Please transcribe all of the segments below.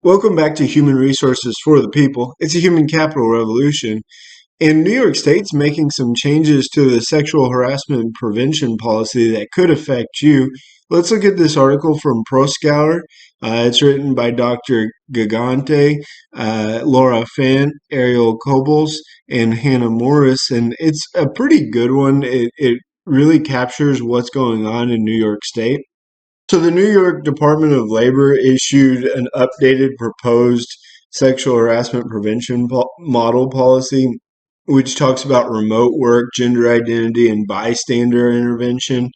Welcome back to Human Resources for the People. It's a human capital revolution. And New York State's making some changes to the sexual harassment prevention policy that could affect you. Let's look at this article from Proskauer. It's written by Dr. Gigante, Laura Fant, Ariel Kobles, and Hannah Morris. And it's a pretty good one. It really captures what's going on in New York State. So the New York Department of Labor issued an updated proposed sexual harassment prevention model policy, which talks about remote work, gender identity, and bystander intervention.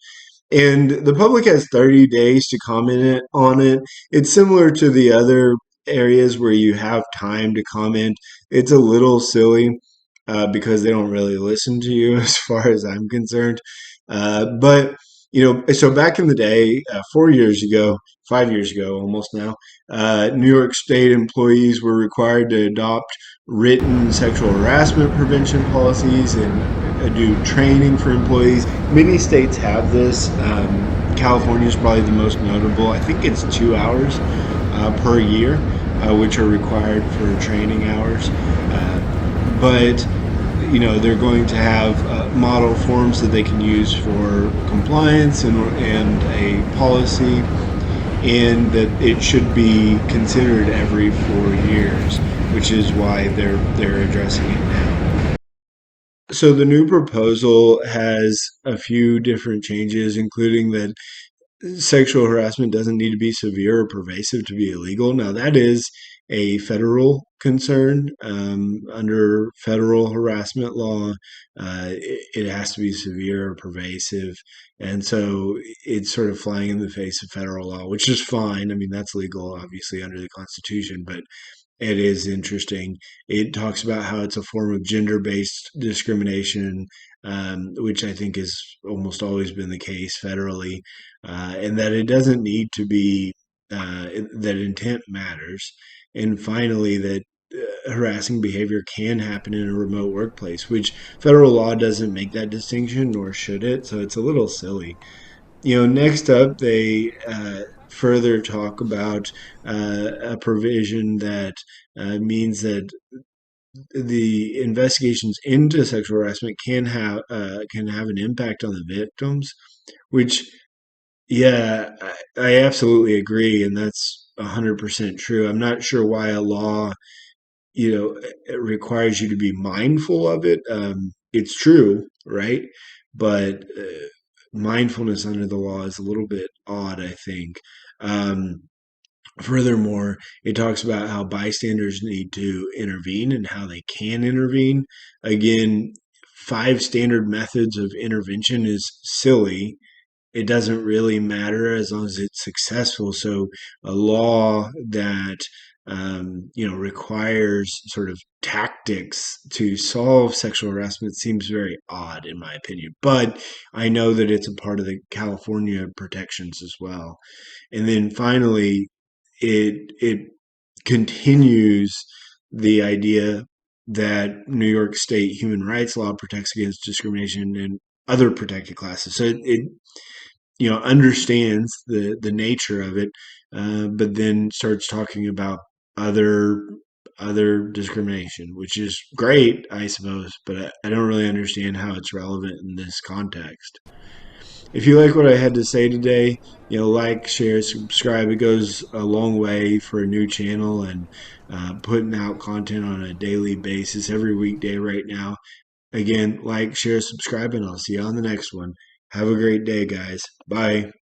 And the public has 30 days to on it. It's similar to the other areas where you have time to comment. It's a little silly because they don't really listen to you as far as I'm concerned. So back in the day, 4 years ago, 5 years ago, almost now, New York State employees were required to adopt written sexual harassment prevention policies and do training for employees. Many states have this. California is probably the most notable. I think it's 2 hours per year, which are required for training hours. But they're going to have model forms that they can use for compliance and a policy, and that it should be considered every 4 years, which is why they're addressing it now. So the new proposal has a few different changes, including that sexual harassment doesn't need to be severe or pervasive to be illegal. Now, that is a federal concern. Under federal harassment law, it has to be severe or pervasive. And so it's sort of flying in the face of federal law, which is fine. I mean, that's legal, obviously, under the Constitution, but it is interesting. It talks about how it's a form of gender-based discrimination, which I think has almost always been the case federally, and that it doesn't need to be, that intent matters. And finally, that harassing behavior can happen in a remote workplace, which federal law doesn't make that distinction, nor should it. So it's a little silly. Next up, they further talk about a provision that means that the investigations into sexual harassment can have an impact on the victims, which, yeah, I absolutely agree, and that's 100% true. I'm not sure why a law, it requires you to be mindful of it. It's true, right? But mindfulness under the law is a little bit odd, I think. Um, Furthermore, it talks about how bystanders need to intervene and how they can intervene. Again, five standard methods of intervention is silly. It doesn't really matter as long as it's successful. So a law that requires sort of tactics to solve sexual harassment seems very odd, in my opinion. But I know that it's a part of the California protections as well. And then finally, it continues the idea that New York State human rights law protects against discrimination in other protected classes. So it understands the nature of it, but then starts talking about other other discrimination, which is great, I suppose, but I don't really understand how it's relevant in this context. If you like what I had to say today, like, share, subscribe. It goes a long way for a new channel, and putting out content on a daily basis, every weekday right now. Again, like, share, subscribe, and I'll see you on the next one. Have a great day, guys. Bye.